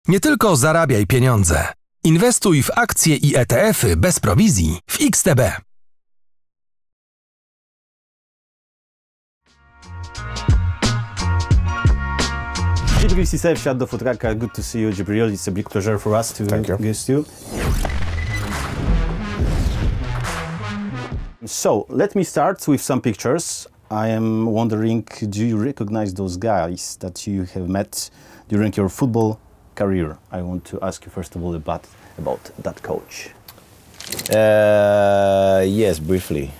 Nie tylko zarabiaj pieniądze. Inwestuj w akcje i ETF-y bez prowizji w XTB. Jibril Cissé, Fiat do Futraka. Good to see you, Jibril. It's a big pleasure for us to guest you. So, let me start with some pictures. I am wondering, do you recognize those guys that you have met during your football career? I want to ask you first of all about that coach. Yes, briefly.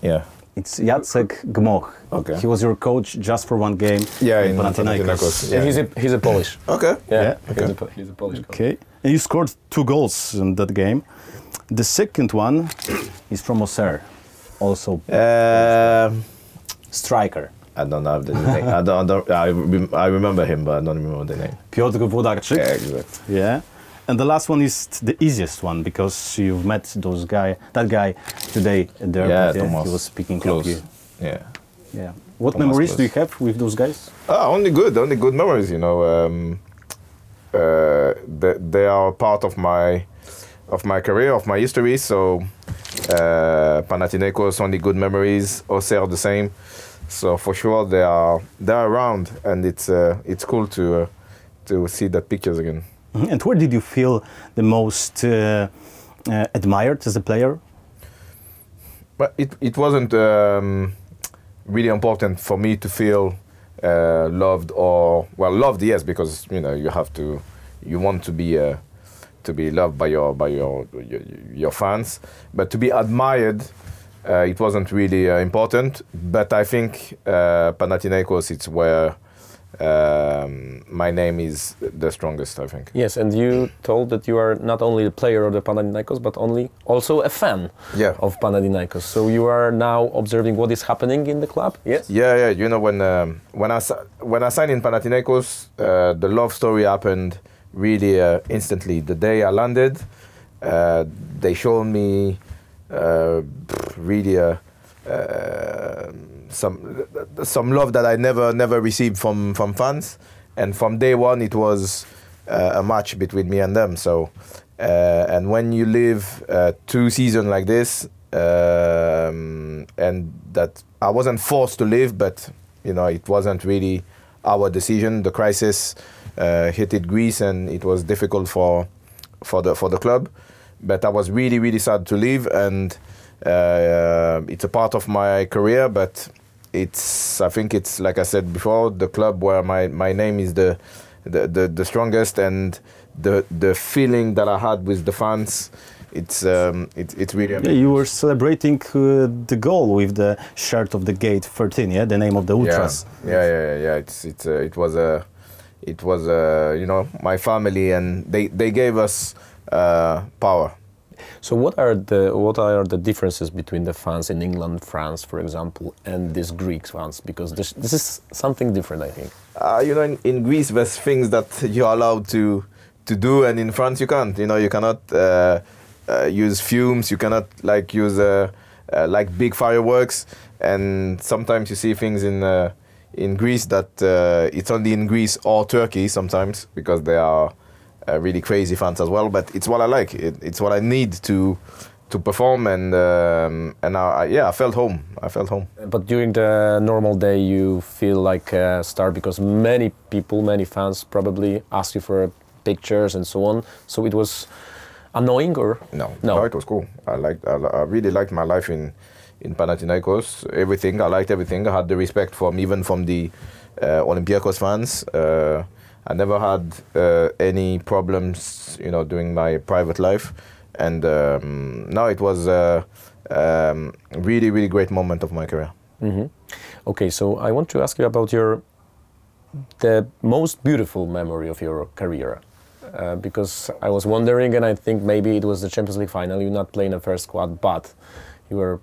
Yeah. It's Jacek Gmoch. Okay. He was your coach just for one game. Yeah, in Panathinaikos. Yeah. He's a Polish. Okay. Yeah. Okay. He's a Polish coach. Okay. And you scored 2 goals in that game. The second one is from Auxerre, also striker. I don't have the name. I remember him, but I don't remember the name. Piotr Włodarczyk. Yeah, exactly. Yeah. And the last one is the easiest one because you've met that guy today at the airport. Thomas. He was speaking Close. of you. Yeah. Yeah. What Thomas memories Close. do you have with those guys? Only good memories. You know, they are part of my career, of my history. So Panathinaikos, only good memories. Auxerre the same. So for sure they're around, and it's cool to see the pictures again. And where did you feel the most admired as a player? But it wasn't really important for me to feel loved loved, yes, because you know you want to be loved by your fans, but to be admired, it wasn't really important. But I think Panathinaikos, it's where my name is the strongest, I think. Yes, and you told that you are not only a player of the Panathinaikos, but also a fan of Panathinaikos. So you are now observing what is happening in the club. Yes. Yeah. You know, when I signed in Panathinaikos, the love story happened really instantly. The day I landed, they showed me really some love that I never received from fans, and from day one it was a match between me and them. So and when you live 2 seasons like this, and that I wasn't forced to live, but you know it wasn't really our decision. The crisis hit Greece, and it was difficult for the club. But I was really sad to leave, and it's a part of my career, but I think it's like I said before, the club where my name is the strongest, and the feeling that I had with the fans, it's really amazing. Yeah, you were celebrating the goal with the shirt of the Gate 13, yeah, the name of the Ultras. Yeah. It was you know, my family, and they gave us power. So what are the differences between the fans in England, France, for example, and these Greek fans? Because this is something different, I think. You know, in Greece there's things that you're allowed to do, and in France you can't. You know, you cannot use fumes. You cannot use like big fireworks. And sometimes you see things in Greece that it's only in Greece or Turkey sometimes, because they are really crazy fans as well. But it's what I like. It's what I need to perform, and I felt home. But during the normal day, you feel like a star, because many people, many fans probably ask you for pictures and so on. So it was annoying, or no, it was cool. I really liked my life in Panathinaikos. Everything, I liked everything. I had the respect even from the Olympiacos fans. I never had any problems, you know, during my private life, and no, it was really, really great moment of my career. Mm-hmm. Okay, so I want to ask you about the most beautiful memory of your career, because I was wondering, and I think maybe it was the Champions League final. You're not playing the first squad, but you were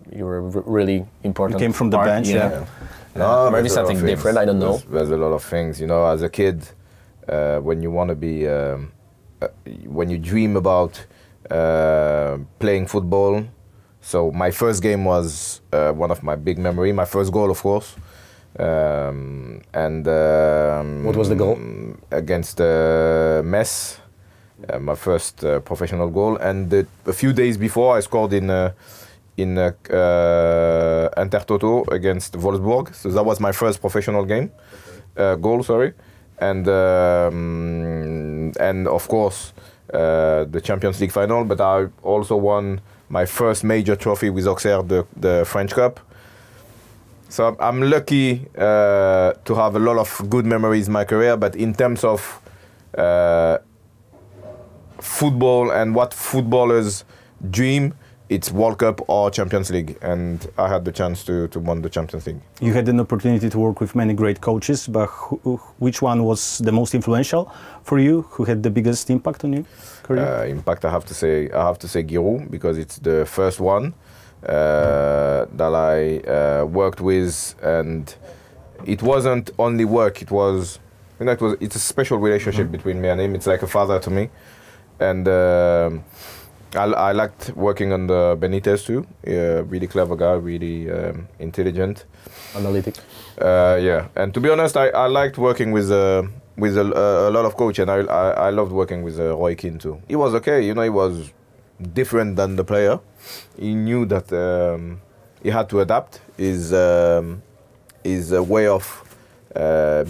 really important. You came from the bench, yeah. No, maybe something different. I don't know. There's a lot of things, you know. As a kid, when you want to be, when you dream about playing football. So my first game was one of my big memory. My first goal, of course. And what was the goal? Against Metz. my first professional goal. And a few days before, I scored in Intertoto against Wolfsburg. So that was my first professional goal. Sorry, and of course the Champions League final. But I also won my first major trophy with Auxerre, the French Cup. So I'm lucky to have a lot of good memories in my career. But in terms of football and what footballers dream, it's World Cup or Champions League, and I had the chance to win the Champions League. You had an opportunity to work with many great coaches, but which one was the most influential for you? Who had the biggest impact on your career? Impact, I have to say Giroud, because it's the first one that I worked with, and it wasn't only work. It's a special relationship between me and him. It's like a father to me, and I liked working under Benitez too. Really clever guy, really intelligent, analytic. Yeah, and to be honest, I liked working with a lot of coaches, and I loved working with Roy Keane too. He was okay, he was different than the player. He knew that he had to adapt his way of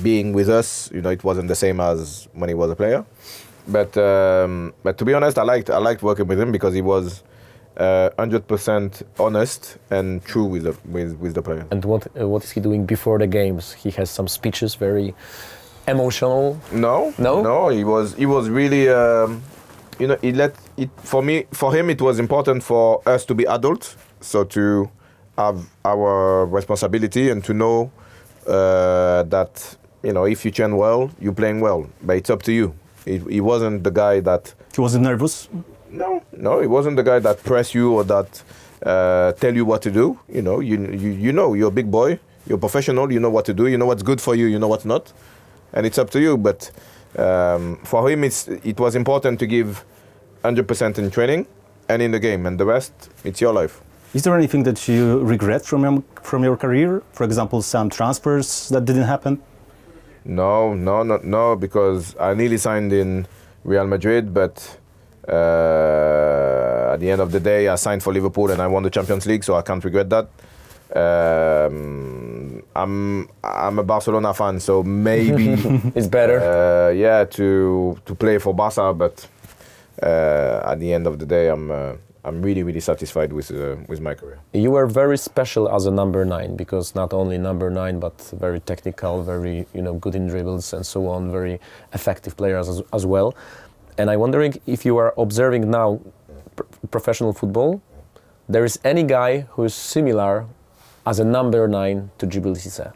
being with us. It wasn't the same as when he was a player. But to be honest, I liked working with him because he was 100% honest and true with the player. And what is he doing before the games? He has some speeches, very emotional. No. He was really for him it was important for us to be adults, so to have our responsibility and to know that if you train well, you're playing well, but it's up to you. He wasn't the guy that... He wasn't nervous? No, he wasn't the guy that press you or that tell you what to do. You're a big boy, you're a professional, you know what to do, you know what's good for you, you know what's not, and it's up to you. But for him, it was important to give 100% in training and in the game, and the rest, it's your life. Is there anything that you regret from your career? For example, some transfers that didn't happen? No, because I nearly signed in Real Madrid, but at the end of the day, I signed for Liverpool and I won the Champions League, so I can't regret that. I'm a Barcelona fan, so maybe it's better. To play for Barca, but at the end of the day, I'm really, really satisfied with my career. You were very special as a number 9, because not only number 9, but very technical, very good in dribbles and so on, very effective players as well. And I'm wondering if you are observing now professional football, there is any guy who is similar as a number 9 to Djibril Cissé?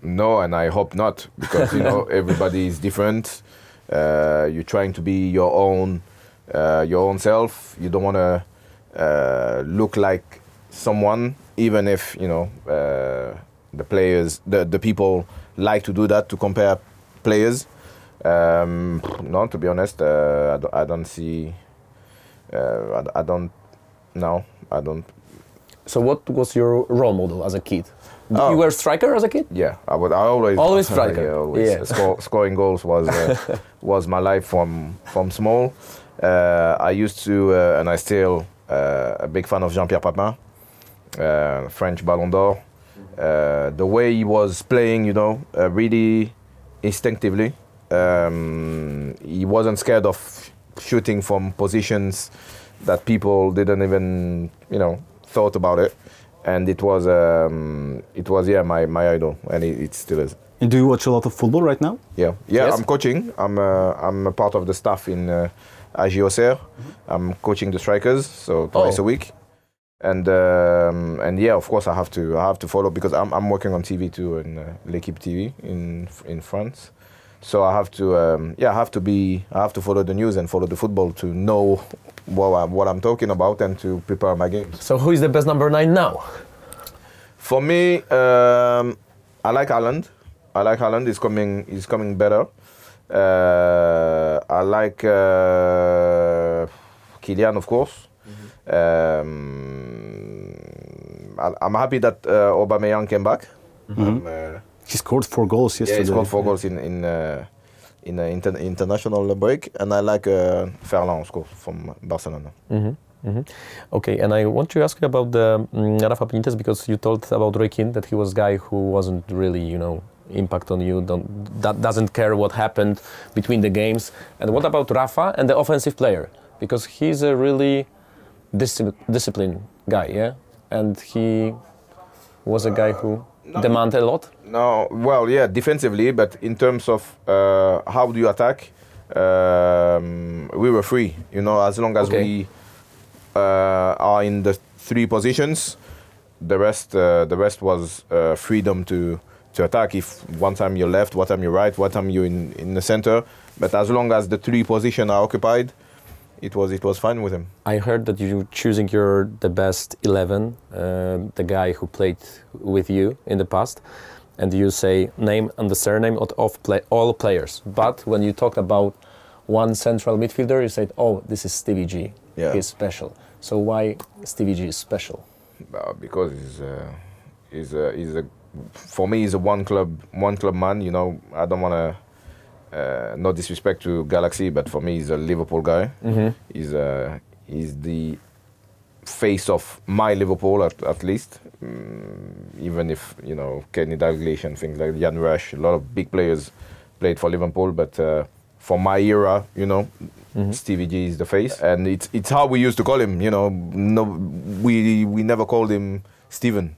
No, and I hope not, because everybody is different. You're trying to be your own self. You don't want to look like someone, even if the players, the people like to do that, to compare players. No, to be honest, I don't see. I don't. So, what was your role model as a kid? You were a striker as a kid? Yeah, I always striker. Always. Yeah. Scoring goals was my life from small. I used to, and I still a big fan of Jean-Pierre Papin, French Ballon d'Or. The way he was playing, really instinctively. He wasn't scared of shooting from positions that people didn't even, thought about it. And it was my idol, and it still is. And do you watch a lot of football right now? Yeah. Yes. I'm coaching. I'm a part of the staff in AG Auxerre. I'm coaching the strikers, so twice a week. And yeah, of course I have to follow, because I'm working on TV too, in L'Équipe TV in France. So I have to I have to follow the news and follow the football to know what I'm talking about and to prepare my games. So who is the best number 9 now? For me, I like Haaland. He's coming better. I like Kylian, of course. I'm happy that Aubameyang came back. He scored 4 goals yesterday. Yeah, he scored 4 goals in in an international break, and I like Ferland, of course, from Barcelona. Okay, and I want to ask you about the Rafa Benitez, because you told about Roy Keane that he was a guy who wasn't really, impact on you, that doesn't care what happened between the games. And what about Rafa and the offensive player? Because he's a really disciplined guy, yeah? And he was a guy who demanded a lot? No, well, yeah, defensively, but in terms of how do you attack, we were free, as long as we are in the three positions, the rest was freedom to attack. If one time you're left, one time you're right, one time you're in the center, but as long as the three positions are occupied, it was fine with him. I heard that you're choosing the best 11, the guy who played with you in the past, and you say name and the surname of all players. But when you talk about one central midfielder, you said, "Oh, this is Stevie G. Yeah. He's special." So why Stevie G is special? Because for me, he's a one club man. I don't want to. No disrespect to Galaxy, but for me, he's a Liverpool guy. He's the face of my Liverpool, at least. Even if, Kenny Dalglish and things like Jan Rush, a lot of big players played for Liverpool, but for my era, Stevie G is the face. And it's how we used to call him, No, we never called him Steven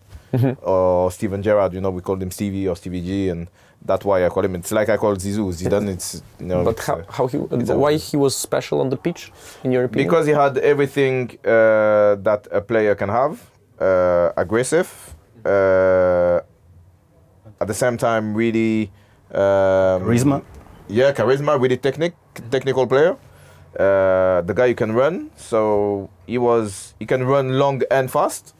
or Steven Gerrard, we called him Stevie or Stevie G, and that's why I call him. It's like I call Zizou. Zidane, it's, But why he was special on the pitch, in your opinion? Because he had everything that a player can have. Aggressive. At the same time, really... Charisma? Yeah, charisma, really technical player. The guy you can run. So he can run long and fast.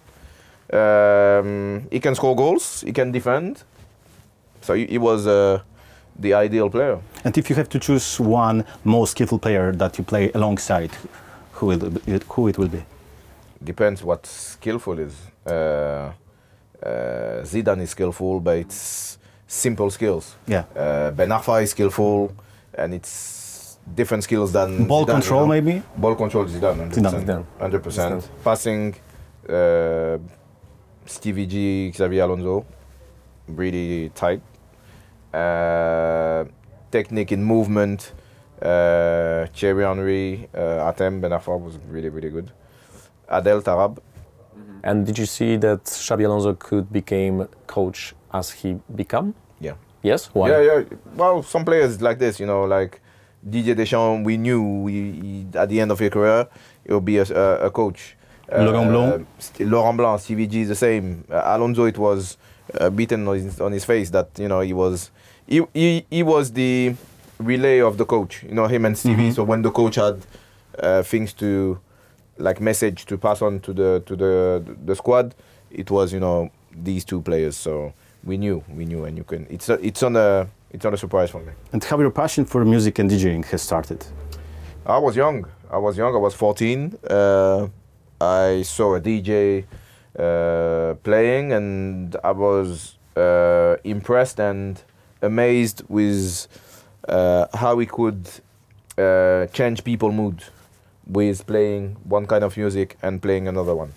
He can score goals. He can defend. So he was the ideal player. And if you have to choose one most skillful player that you play alongside, who it will be? Depends what skillful is. Zidane is skillful, but it's simple skills. Yeah. Ben Arfa is skillful, and it's different skills than ball Zidane, control, maybe. Ball control, Zidane, 100%. Passing, Stevie G, Xabi Alonso, really tight. Technique in movement, Thierry Henry, Atem, Ben Arfa was really, really good. Adel Tarab. And did you see that Xabi Alonso could become coach as he become? Yeah. Yes? Why? Yeah. Well, some players like this, like Didier Deschamps, we knew at the end of his career, he will be a coach. Laurent Blanc, Stevie G is the same. Alonso, it was beaten on his face that, he was the relay of the coach, him and Stevie. So when the coach had things to, like message to pass on to the squad, it was, these two players. So we knew, and you can. It's not a surprise for me. And how your passion for music and DJing has started? I was young. I was 14. I saw a DJ playing, and I was impressed and amazed with how he could change people's mood with playing one kind of music and playing another one.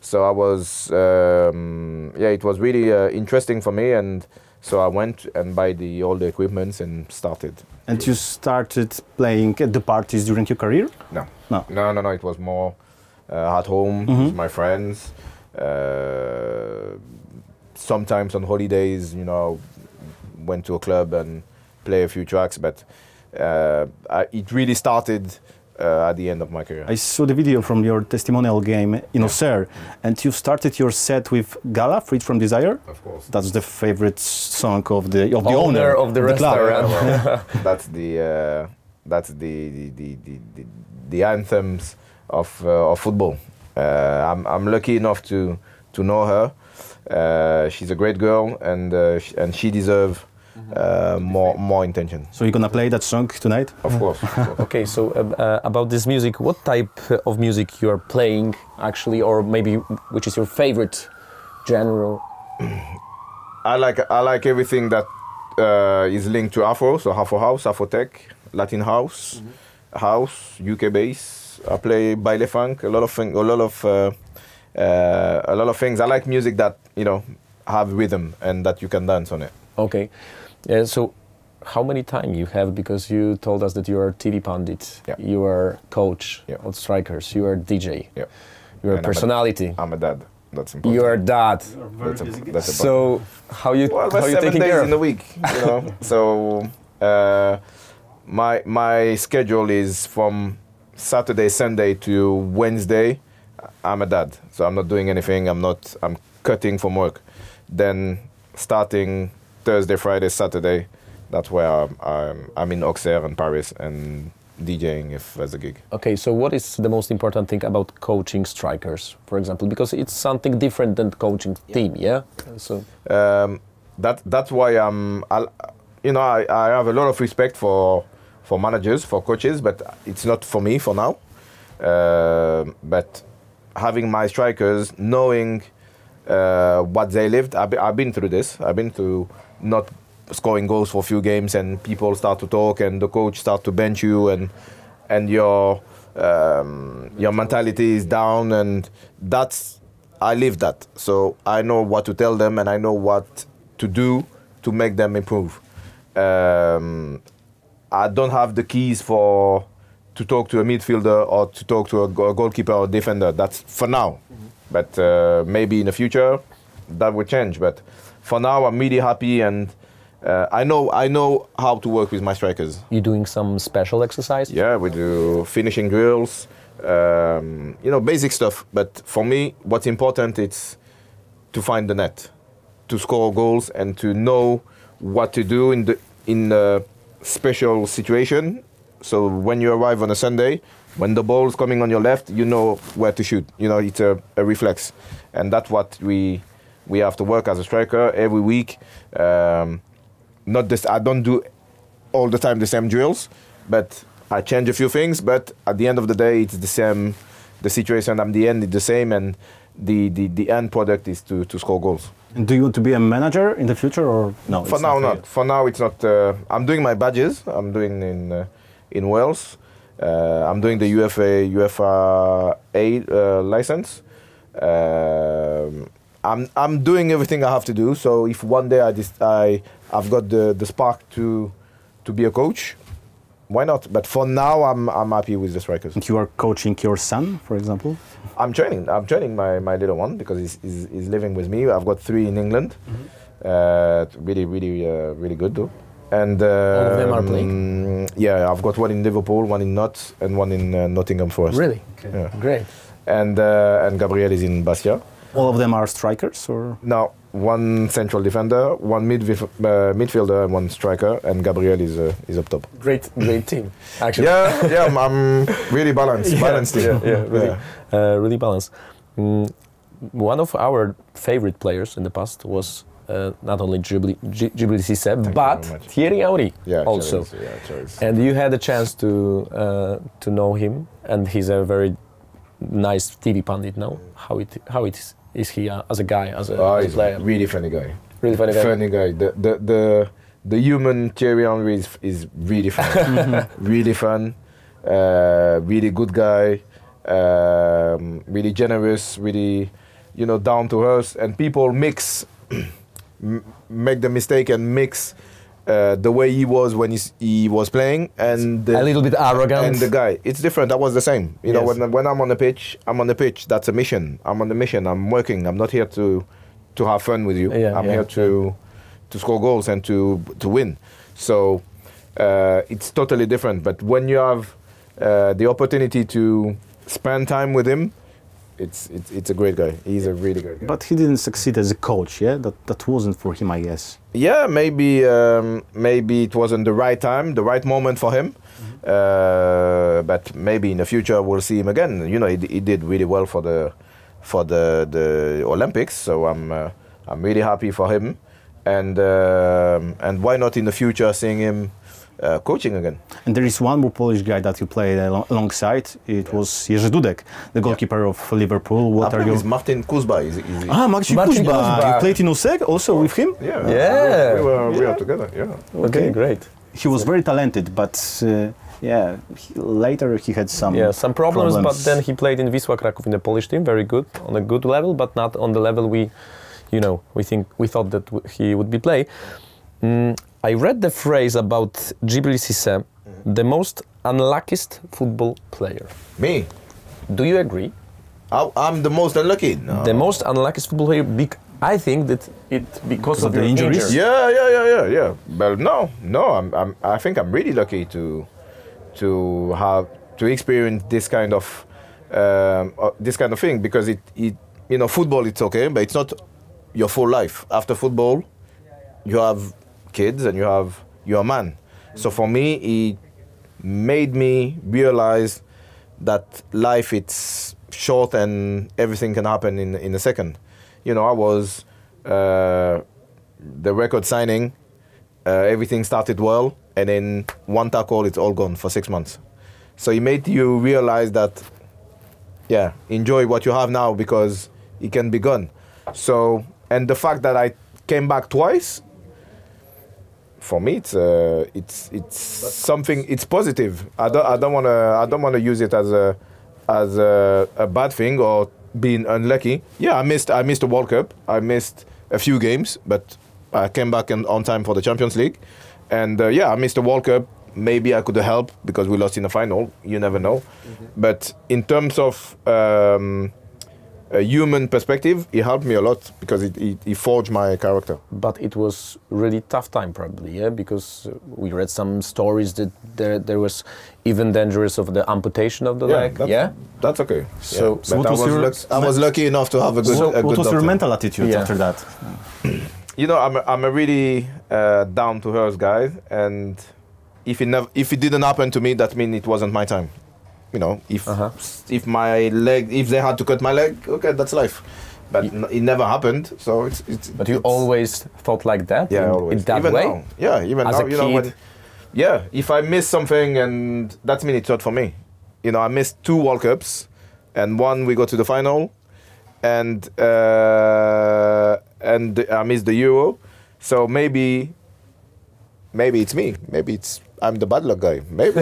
So I was, it was really interesting for me, and so I went and buy all the equipments and started. And you started playing at the parties during your career? No. It was more at home with my friends. Sometimes on holidays, went to a club and play a few tracks, but it really started at the end of my career. I saw the video from your testimonial game in Auxerre, and you started your set with Gala, Freed from Desire. Of course. That's the favorite song of the owner of the restaurant. That's the anthems of football. I'm lucky enough to know her. She's a great girl, and she deserves more intention. So you're gonna play that song tonight? Of course. Okay, so about this music, what type of music you are playing actually, or maybe which is your favorite genre? I like everything that is linked to Afro, so Afro House, Afro Tech, Latin House, House, UK bass. I play baile funk, a lot of things. I like music that have rhythm and that you can dance on it. Okay, so how many time you have? Because you told us that you are TV pundit, you are coach of strikers, you are DJ, you are And personality. I'm a dad. That's important. You are dad. That's So how you well, how you 7 taking days care in of? a week, So my schedule is from Saturday, Sunday to Wednesday. I'm a dad, so I'm not doing anything. I'm cutting from work. Then starting Thursday, Friday, Saturday, that's where I'm in Auxerre and Paris and DJing if there's a gig. Okay, so what is the most important thing about coaching strikers, for example? Because it's something different than coaching team, yeah? So that's why I have a lot of respect for managers, for coaches, but it's not for me for now. But having my strikers, knowing what they lived, I've been through this. I've been through not scoring goals for a few games and people start to talk and the coach start to bench you and your mentality is down, and I live that. So I know what to tell them and I know what to do to make them improve. I don't have the keys to talk to a midfielder or to talk to a goalkeeper or defender. That's for now. But maybe in the future that will change. But for now, I'm really happy, and I know how to work with my strikers. you doing some special exercise? Yeah, we do finishing drills, basic stuff. But for me, what's important is to find the net, to score goals, and to know what to do in the special situation. So when you arrive on a Sunday, when the ball is coming on your left, you know where to shoot. It's a reflex, and that's what we have to work as a striker every week. Not this. I don't do all the time the same drills, but I change a few things. But at the end of the day, it's the same. The situation at the end is the same, and the end product is to score goals. And do you want to be a manager in the future, or no? For now, not. For now, it's not. I'm doing my badges. I'm doing in Wales. I'm doing the UEFA A license. I'm doing everything I have to do. So if one day I've got the spark to be a coach, why not? But for now, I'm happy with the strikers. And you are coaching your son, for example? I'm training my little one because he's living with me. I've got 3 in England. Really good though. And all of them are playing? Yeah, I've got one in Liverpool, one in Notts, and one in Nottingham Forest. Really? Okay. Yeah. Great. And Gabriel is in Bastia. All of them are strikers, or? No, one central defender, one midfielder, and one striker, and Gabriel is up top. Great team, actually. Yeah, I'm really balanced team. Really balanced. One of our favorite players in the past was not only Djibril Cissé, but Thierry Henry also. Thierry's. And you had a chance to know him, and he's a very nice TV pundit now. How is he as a guy, as a player? He's a really funny guy. Really funny guy. Funny guy. The human Thierry Henry is really fun. Really fun. Really good guy. Really generous. Really, down to earth. And people make the mistake and mix the way he was when he was playing and a little bit arrogant. And the guy, it's different. I was the same. Yes. When I'm on the pitch, I'm on the pitch. That's a mission. I'm on the mission. I'm working. I'm not here to have fun with you. I'm here to score goals and to win. So it's totally different. But when you have the opportunity to spend time with him, it's a great guy. He's a really great guy. But he didn't succeed as a coach, yeah? That wasn't for him, I guess. Yeah, maybe it wasn't the right time, the right moment for him. But maybe in the future we'll see him again. He did really well for the Olympics, so I'm really happy for him. And why not in the future seeing him coaching again. And there is one more Polish guy that you played alongside. It was Jerzy Dudek, the goalkeeper of Liverpool. What are It's Martin Kuzba. Is Marcin Marcin Kuźba. Kuźba. You played in Osek also with him? Yeah. We were together. Yeah. Okay, great. He was very talented, but later he had some problems, but then he played in Wisła Kraków in the Polish team, very good, on a good level, but not on the level we thought that he would be play. I read the phrase about Djibril Cissé, the most unluckiest football player. Me? Do you agree? I'm the most unlucky. No. The most unluckiest football player. I think that because of the your injuries? Yeah. But no. I think I'm really lucky to experience this kind of thing, because it football, it's okay, but it's not your full life. After football, you have kids and you're a man. So for me, it made me realize that life, it's short and everything can happen in a second. I was the record signing, everything started well, and then one tackle, it's all gone for 6 months. So it made you realize that, enjoy what you have now, because it can be gone. So, and the fact that I came back twice, for me, it's something. It's positive. I don't wanna use it as a bad thing or being unlucky. Yeah, I missed the World Cup. I missed a few games, but I came back on time for the Champions League. And I missed the World Cup. Maybe I could have helped because we lost in the final. You never know. Mm-hmm. But in terms of a human perspective, it helped me a lot because it forged my character. But it was really tough time, probably, yeah, because we read some stories that there was even dangerous of the amputation of the leg. That's okay. So, I was lucky enough to have a good. What was doctor. your mental attitude after that? I'm a really down to earth guy, and if it didn't happen to me, that means it wasn't my time. If my leg, if they had to cut my leg, okay, that's life. But it never happened, so it's. But you always thought like that? Yeah, always. In that even way? Now. Yeah, even as now, a kid? if I miss something, and that means it's not for me. I missed 2 World Cups, and one we got to the final, and I missed the Euro, so maybe it's me. Maybe I'm the bad luck guy. Maybe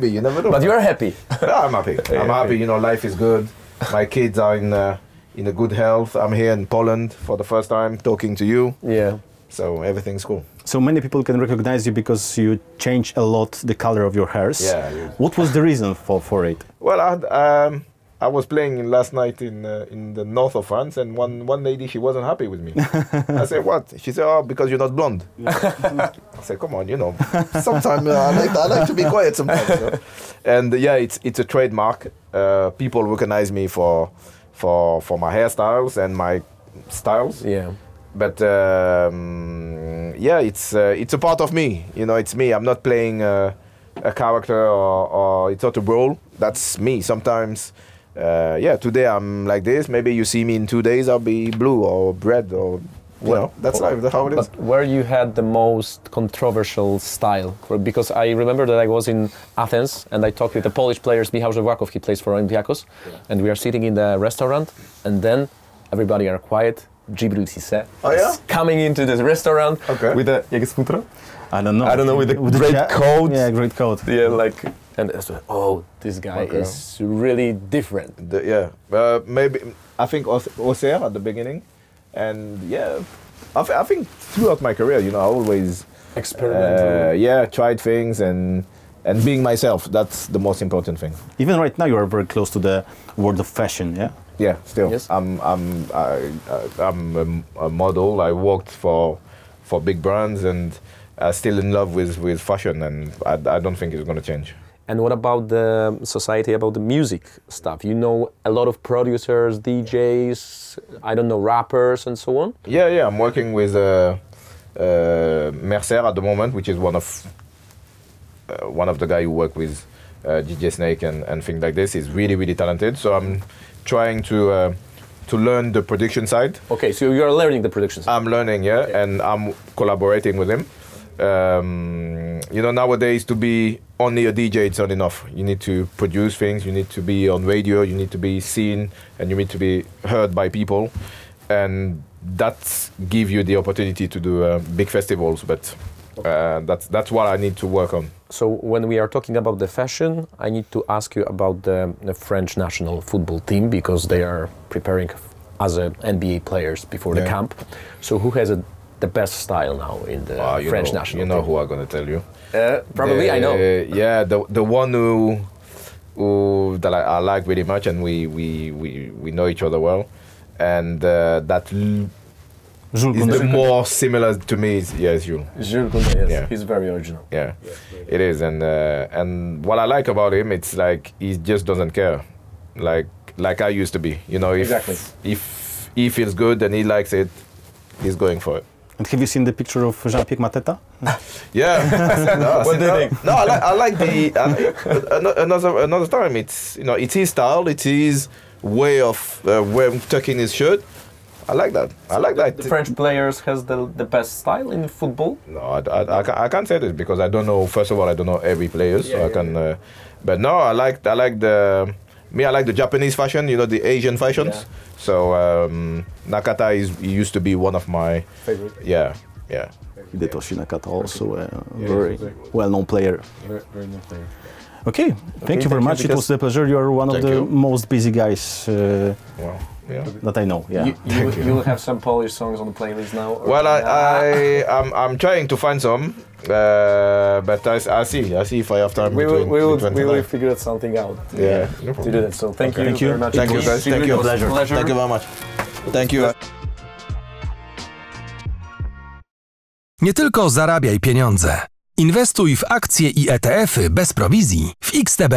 you never know. But you're happy. Yeah, I'm happy. I'm happy. Life is good. My kids are in a good health. I'm here in Poland for the first time talking to you. Yeah. So everything's cool. So many people can recognize you because you change a lot the color of your hairs. Yeah. What was the reason for it? Well, I was playing last night in the north of France, and one lady, she wasn't happy with me. I said, what? She said, oh, because you're not blonde. I said, come on, sometimes I like to be quiet sometimes. And it's a trademark. People recognize me for my hairstyles and my styles. Yeah. But it's a part of me. It's me. I'm not playing a character or it's not a role. That's me. Sometimes. Today I'm like this. Maybe you see me in 2 days, I'll be blue or red or, that's life, that's how it is. But where you had the most controversial style? Because I remember that I was in Athens and I talked with the Polish players, Michał Żewakow, he plays for Olympiacos, and we are sitting in the restaurant, and then everybody are quiet. Djibril Cissé is coming into the restaurant with a, jak jest futro? I don't know, with a great coat. Yeah, great coat. Yeah, and this guy is really different. Maybe I think Auxerre at the beginning, and I think throughout my career, I always experiment. Tried things and being myself. That's the most important thing. Even right now, you are very close to the world of fashion. Yeah. Yeah, still. Yes. I'm a model. I worked for big brands, and I'm still in love with fashion, and I don't think it's going to change. And what about the society, about the music stuff? A lot of producers, DJs, rappers and so on? Yeah, I'm working with Mercer at the moment, which is one of the guys who work with DJ Snake and things like this. He's really, really talented. So I'm trying to learn the production side. Okay, so you're learning the production side. I'm learning, and I'm collaborating with him. you know, nowadays to be only a DJ, it's not enough. You need to produce things, you need to be on radio, you need to be seen, and you need to be heard by people. And that gives you the opportunity to do big festivals, but that's what I need to work on. So when we are talking about the fashion, I need to ask you about the French national football team, because they are preparing as a NBA players before the camp. So who has the best style now in the French national team? You know who I'm going to tell you. Probably I know. Yeah, the one who that I like really much, and we know each other well, and that is the more similar to me is Jules. Jules Koundé, yes. Yeah. He's very original. Yeah, it is, and what I like about him, it's like he just doesn't care, like I used to be. You know, if he feels good and he likes it, he's going for it. And have you seen the picture of Jean-Pierre Mateta? Yeah. What do you think? No, I like the another time. It's, you know, it's his style. It's his way of tucking his shirt. I like that. I like that. The French players has the best style in football. No, I can't say this because I don't know. First of all, I don't know every player, so I can. But no, I like the. Me, I like the Japanese fashion. You know, the Asian fashions. Yeah. So Nakata he used to be one of my favorite. Yeah. Hidetoshi Nakata, also a very well-known player. Very known player. Okay, thank you very much. It was a pleasure. You are one of the most busy guys that I know. Yeah. You will have some Polish songs on the playlist now? Well, I'm trying to find some, but I see if I have time. We will figure something out. Yeah. To do that. So thank you very much. Thank you guys. Thank you. Pleasure. Thank you very much. Thank you. Nie tylko zarabiaj pieniądze. Inwestuj w akcje i ETF-y bez prowizji w XTB.